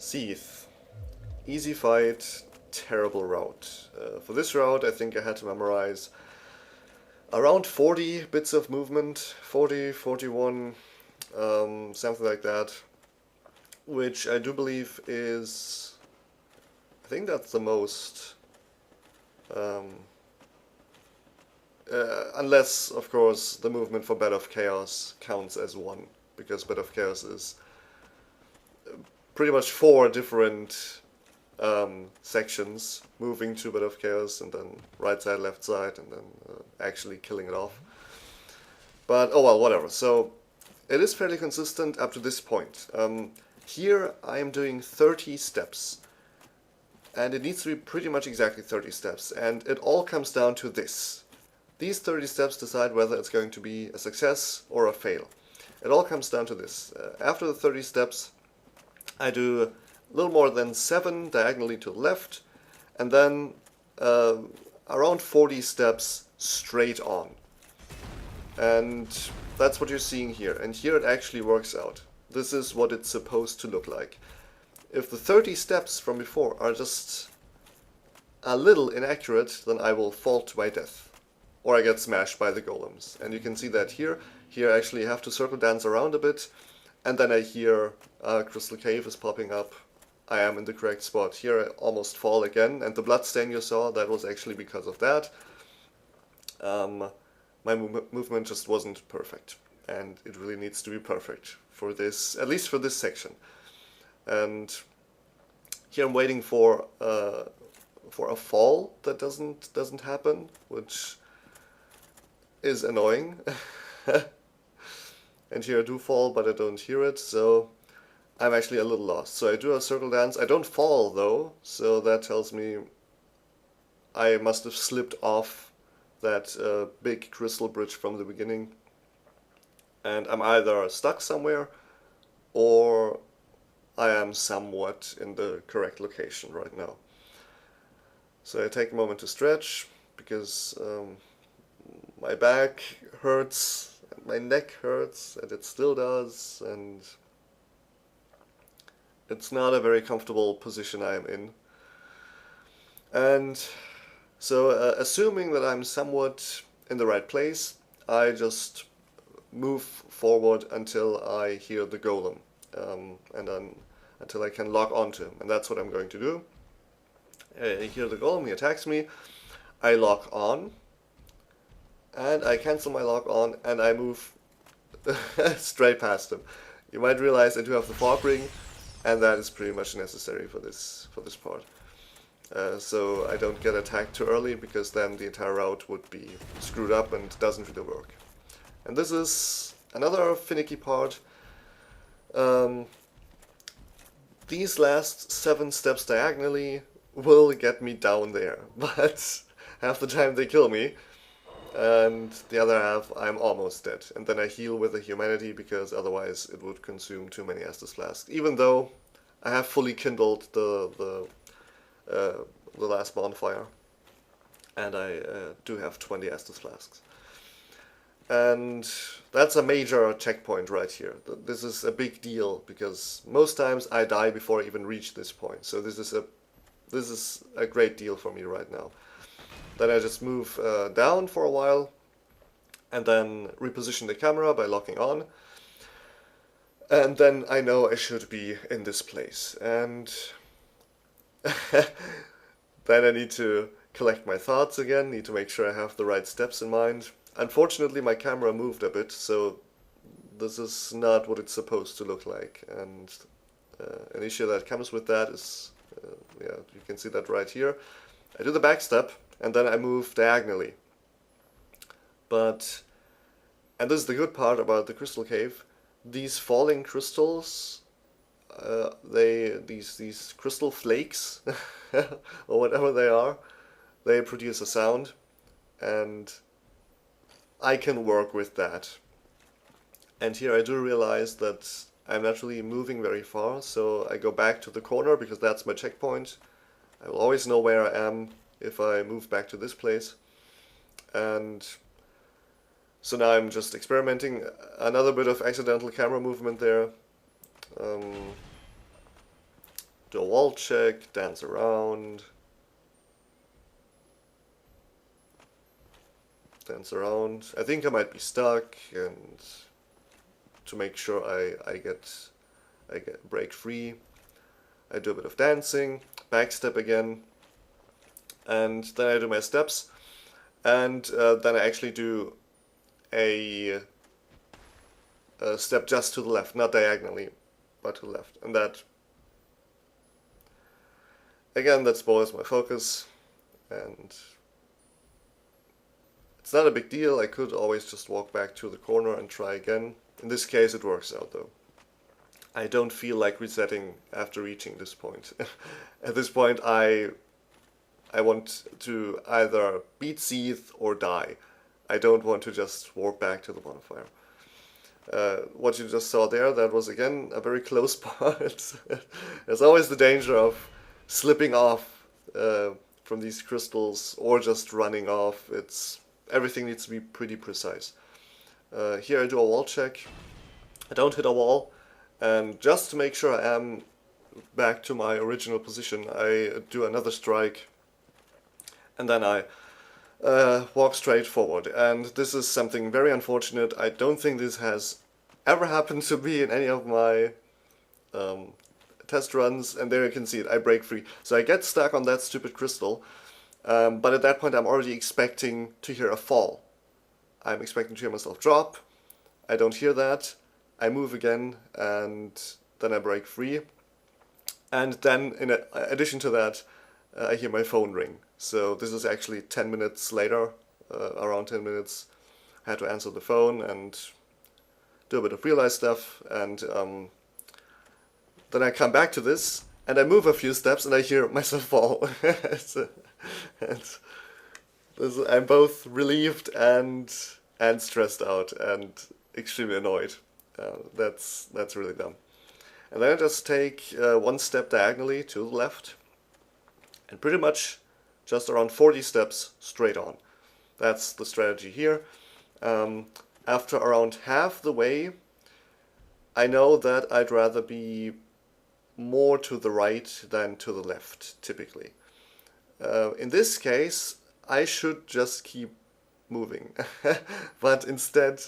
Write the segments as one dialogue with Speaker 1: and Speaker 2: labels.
Speaker 1: Seath. Easy fight, terrible route. For this route I think I had to memorize around 40 bits of movement, 40, 41, something like that, which I do believe is, I think that's the most, unless of course the movement for Bed of Chaos counts as one, because Bed of Chaos is pretty much 4 different sections, moving to Bed of Chaos and then right side, left side, and then actually killing it off. But oh well, whatever. So it is fairly consistent up to this point. Here I am doing 30 steps, and it needs to be pretty much exactly 30 steps, and it all comes down to this. These 30 steps decide whether it's going to be a success or a fail. It all comes down to this. After the 30 steps, I do a little more than 7 diagonally to the left, and then around 40 steps straight on. And that's what you're seeing here. And here it actually works out. This is what it's supposed to look like. If the 30 steps from before are just a little inaccurate, then I will fall to my death. Or I get smashed by the golems. And you can see that here. Here I actually have to circle dance around a bit. And then I hear Crystal Cave is popping up. I am in the correct spot. Here I almost fall again. And the bloodstain you saw, that was actually because of that. My movement just wasn't perfect. And it really needs to be perfect for this, at least for this section. And here I'm waiting for a fall that doesn't happen, which is annoying. And here I do fall, but I don't hear it, so I'm actually a little lost. So I do a circle dance. I don't fall though, so that tells me I must have slipped off that big crystal bridge from the beginning. And I'm either stuck somewhere, or I am somewhat in the correct location right now. So I take a moment to stretch, because my back hurts, and my neck hurts, and it still does, and it's not a very comfortable position I am in. And so assuming that I'm somewhat in the right place, I just move forward until I hear the golem, and then until I can lock onto him, and that's what I'm going to do. I hear the golem, he attacks me, I lock on, and I cancel my lock on, and I move straight past him. You might realize I do have the fog ring, and that is pretty much necessary for this part. So I don't get attacked too early, because then the entire route would be screwed up and doesn't really work. And this is another finicky part. These last 7 steps diagonally will get me down there, but half the time they kill me, and the other half I'm almost dead. And then I heal with a humanity, because otherwise it would consume too many Estus flasks. Even though I have fully kindled the last bonfire, and I do have 20 Estus flasks. And that's a major checkpoint right here. This is a big deal, because most times I die before I even reach this point. So this is a great deal for me right now. Then I just move down for a while, and then reposition the camera by locking on. And then I know I should be in this place. And then I need to collect my thoughts again, need to make sure I have the right steps in mind. Unfortunately, my camera moved a bit, so this is not what it's supposed to look like. And an issue that comes with that is, yeah, you can see that right here. I do the back step, and then I move diagonally. But, and this is the good part about the crystal cave, these falling crystals, these crystal flakes, or whatever they are, they produce a sound, and I can work with that. And here I do realize that I'm not really moving very far, so I go back to the corner, because that's my checkpoint. I will always know where I am if I move back to this place. And so now I'm just experimenting. Another bit of accidental camera movement there. do a wall check, dance around. I think I might be stuck, and to make sure I get break free, I do a bit of dancing, backstep again, and then I do my steps, and then I actually do a step just to the left, not diagonally, but to the left, and that again, that spoils my focus, and it's not a big deal. I could always just walk back to the corner and try again. In this case it works out though. I don't feel like resetting after reaching this point. At this point I want to either beat Seath or die. I don't want to just warp back to the bonfire. What you just saw there, that was again a very close part. There's always the danger of slipping off from these crystals or just running off. Everything needs to be pretty precise. Here I do a wall check. I don't hit a wall, and just to make sure I am back to my original position, I do another strike, and then I walk straight forward. And this is something very unfortunate. I don't think this has ever happened to me in any of my test runs, and there you can see it, I break free. So I get stuck on that stupid crystal, but at that point I'm already expecting to hear a fall. I'm expecting to hear myself drop. I don't hear that. I move again, and then I break free. And then, in addition to that, I hear my phone ring. So this is actually 10 minutes later, around 10 minutes. I had to answer the phone and do a bit of real life stuff, and then I come back to this, and I move a few steps, and I hear myself fall. I'm both relieved and stressed out and extremely annoyed. That's really dumb. And then I just take one step diagonally to the left, and pretty much just around 40 steps straight on. That's the strategy here. After around half the way, I know that I'd rather be more to the right than to the left, typically. In this case, I should just keep moving. But instead,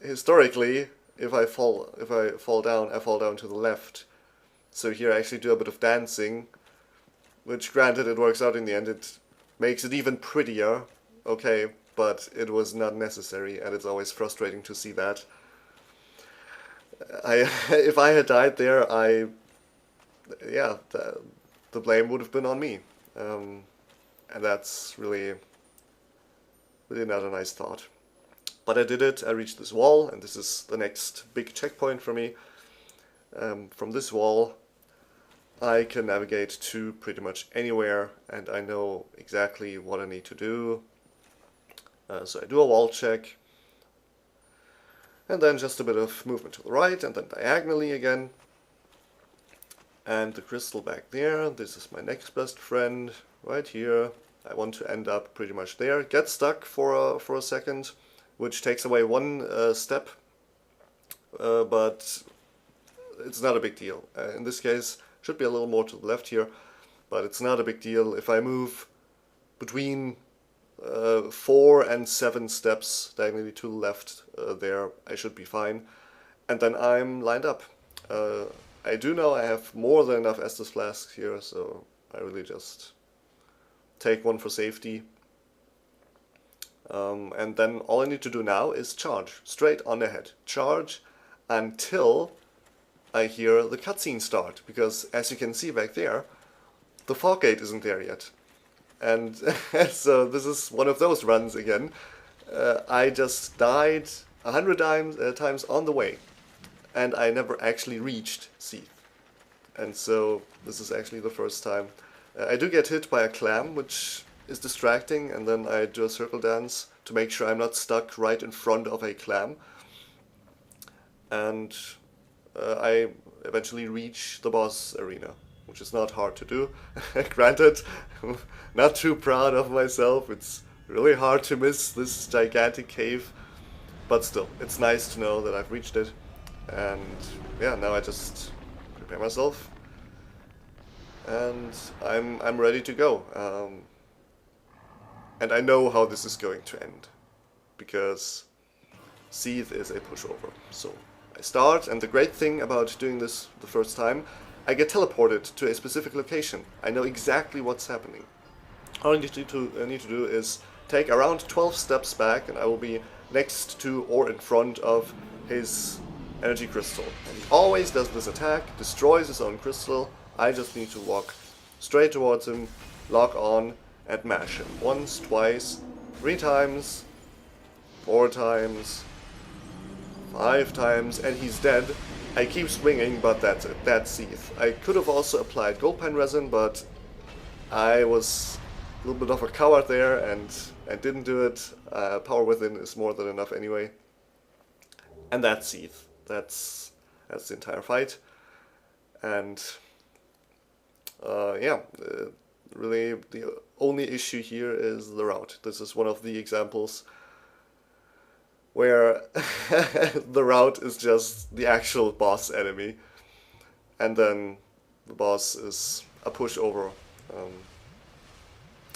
Speaker 1: historically, if I fall down, I fall down to the left. So here I actually do a bit of dancing, which, granted, it works out in the end. It makes it even prettier, okay, but it was not necessary, and it's always frustrating to see that. If I had died there, the blame would have been on me, and that's really not a nice thought. But I did it. I reached this wall, and this is the next big checkpoint for me. From this wall, I can navigate to pretty much anywhere, and I know exactly what I need to do. So I do a wall check, and then just a bit of movement to the right, and then diagonally again. And the crystal back there, this is my next best friend, right here. I want to end up pretty much there. Get stuck for a second, which takes away one step, but it's not a big deal. In this case, should be a little more to the left here, but it's not a big deal. If I move between 4 and 7 steps diagonally to the left there, I should be fine. And then I'm lined up. I do know I have more than enough Estus flasks here, so I really just take one for safety. And then all I need to do now is charge, straight on ahead. Charge until I hear the cutscene start, because as you can see back there, the fog gate isn't there yet. And so this is one of those runs again. I just died 100 times on the way, and I never actually reached Seath. And so this is actually the first time. I do get hit by a clam, which is distracting, and then I do a circle dance to make sure I'm not stuck right in front of a clam. And I eventually reach the boss arena, which is not hard to do. Granted, I'm not too proud of myself. It's really hard to miss this gigantic cave, but still, it's nice to know that I've reached it. And yeah, now I just prepare prepare myself, and I'm ready to go. And I know how this is going to end, because Seath is a pushover. So I start, and the great thing about doing this the first time, I get teleported to a specific location. I know exactly what's happening. All I need to do is take around 12 steps back, and I will be next to or in front of his energy crystal. And he always does this attack, destroys his own crystal. I just need to walk straight towards him, lock on, and mash him. Once, twice, 3 times, 4 times, 5 times, and he's dead. I keep swinging, but that's it. That's Seath. I could have also applied Gold Pine Resin, but I was a little bit of a coward there and didn't do it. Power Within is more than enough anyway. And that's Seath. That's the entire fight. And really the only issue here is the route. This is one of the examples where the route is just the actual boss enemy, and then the boss is a pushover.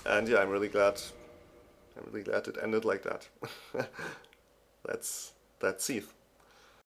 Speaker 1: And yeah, I'm really glad it ended like that. That's Seath.